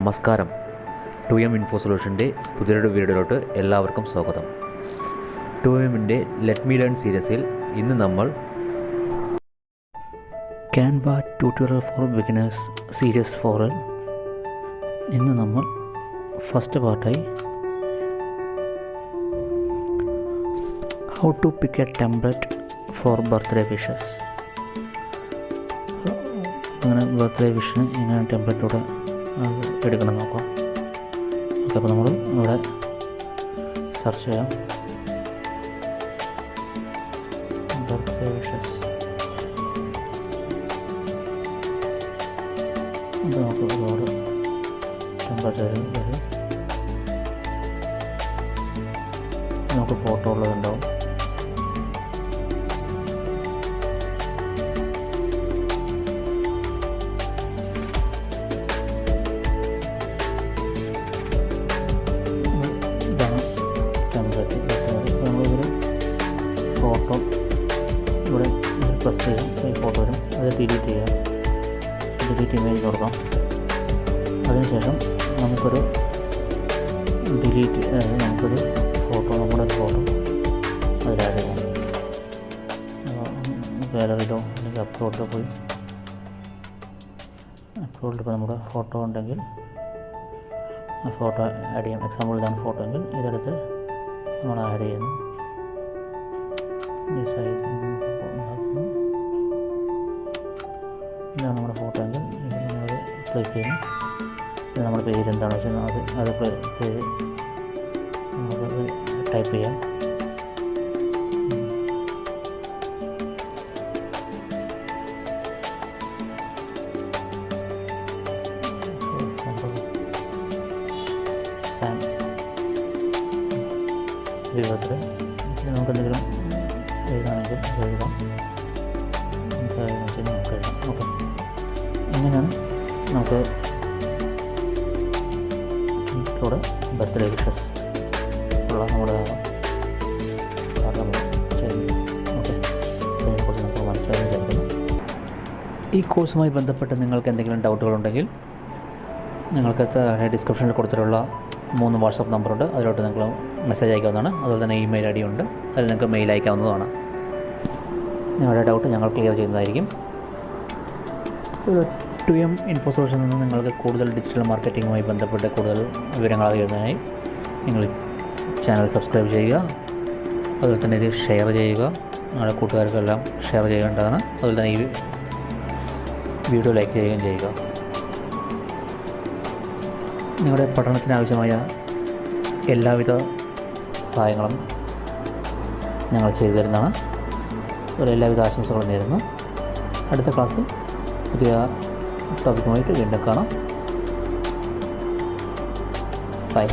നമസ്കാരം. 2M info സൊല്യൂഷൻ്റെ പുതിയൊരു വീഡിയോയിലോട്ട് എല്ലാവർക്കും സ്വാഗതം. 2Mൻ്റെ ലെറ്റ് മീ ലേൺ സീരീസിൽ ഇന്ന് നമ്മൾ Canva tutorial for beginners series 4 ഇന്ന് നമ്മൾ ഫസ്റ്റ് പാർട്ടായി how to pick a template for birthday wishes, അങ്ങനെ ബർത്ത്ഡേ വിഷിന് എങ്ങനെ ടെംപ്ലേറ്റോടെ എടുക്കണം നോക്കാം. ഓക്കെ, അപ്പോൾ നമ്മൾ ഇവിടെ സെർച്ച് ചെയ്യാം ബർത്ത്ഡേ വിഷസ്. ഇത് നമുക്ക് ഒരുപാട് ടെംപ്ലേറ്റ് വരും. നമുക്ക് ഫോട്ടോ ഉള്ളതുണ്ടാവും. ഫോട്ടോ ഇവിടെ പ്രസ് ചെയ്യാം, ഈ ഫോട്ടോ വരും, അത് ഡിലീറ്റ് ചെയ്യാം. ഡിലീറ്റ് ഇമേജ് കൊടുക്കാം. അതിനുശേഷം നമുക്കൊരു നമുക്കൊരു ഫോട്ടോ, നമ്മുടെ ഒരു ഫോട്ടോ അതിൽ ആഡ് ചെയ്യാം. ഗാലറിയിലോ അല്ലെങ്കിൽ അപ്ലോഡിലോ പോയി അപ്ലോഡിൽ ഇപ്പോൾ നമ്മുടെ ഫോട്ടോ ഉണ്ടെങ്കിൽ ആ ഫോട്ടോ ആഡ് ചെയ്യാം. എക്സാമ്പിൾ ഇതാണ് ഫോട്ടോ എങ്കിൽ ഇതെടുത്ത് നമ്മൾ ആഡ് ചെയ്യുന്നു. ഈ സൈസ് ഉണ്ടാക്കുന്നു. ഇതാണ് നമ്മുടെ ഫോട്ടോ എങ്കിൽ ഇത് നമ്മൾ പ്ലേസ് ചെയ്യുന്നു. ഇത് നമ്മുടെ പേര് എന്താണെന്ന് വെച്ചാൽ അത് പേര് നമുക്കത് ടൈപ്പ് ചെയ്യാം. ബർത്ത്ഡേ നമുക്കെന്തെങ്കിലും എഴുതാമെങ്കിൽ എഴുതാം. നമുക്ക് എഴുതാം. ഓക്കെ, ഇങ്ങനെയാണ് നമുക്ക് ഇവിടെ ബർത്ത്ഡേ വിഷസ് ഉള്ള നമ്മുടെ കാരണം ചെയ്യുന്നു. ഓക്കെ, ഇതിനെക്കുറിച്ച് നമുക്ക് മനസ്സിലായി വിചാരിക്കുന്നു. ഈ കോഴ്സുമായി ബന്ധപ്പെട്ട് നിങ്ങൾക്ക് എന്തെങ്കിലും ഡൗട്ടുകളുണ്ടെങ്കിൽ നിങ്ങൾക്ക് ഡിസ്ക്രിപ്ഷനിൽ കൊടുത്തിട്ടുള്ള 3 വാട്സപ്പ് നമ്പറുണ്ട്. അതിലോട്ട് നിങ്ങൾ മെസ്സേജ് അയക്കാവുന്നതാണ്. അതുപോലെ തന്നെ ഇമെയിൽ ID ഉണ്ട്, അതിൽ നിങ്ങൾക്ക് മെയിൽ അയക്കാവുന്നതാണ്. നിങ്ങളുടെ ഡൗട്ട് ഞങ്ങൾ ക്ലിയർ ചെയ്യുന്നതായിരിക്കും. 2M ഇൻഫോ സൊല്യൂഷനിൽ നിന്ന് നിങ്ങൾക്ക് കൂടുതൽ ഡിജിറ്റൽ മാർക്കറ്റിങ്ങുമായി ബന്ധപ്പെട്ട് കൂടുതൽ വിവരങ്ങൾ അറിയുന്നതിനായി നിങ്ങൾ ചാനൽ സബ്സ്ക്രൈബ് ചെയ്യുക. അതുപോലെ തന്നെ ഇത് ഷെയർ ചെയ്യുക, നിങ്ങളുടെ കൂട്ടുകാർക്കെല്ലാം ഷെയർ ചെയ്യേണ്ടതാണ്. അതുപോലെ തന്നെ ഈ വീഡിയോ ലൈക്ക് ചെയ്യുകയും ചെയ്യുക. നിങ്ങളുടെ പഠനത്തിനാവശ്യമായ എല്ലാവിധ സഹായങ്ങളും ഞങ്ങൾ ചെയ്തു തരുന്നതാണ്. അതുപോലെ എല്ലാവിധ ആശംസകളും നേരുന്നു. അടുത്ത ക്ലാസ്സിൽ പുതിയ ടോപ്പിക്കുമായിട്ട് വീണ്ടും കാണാം. ബൈ.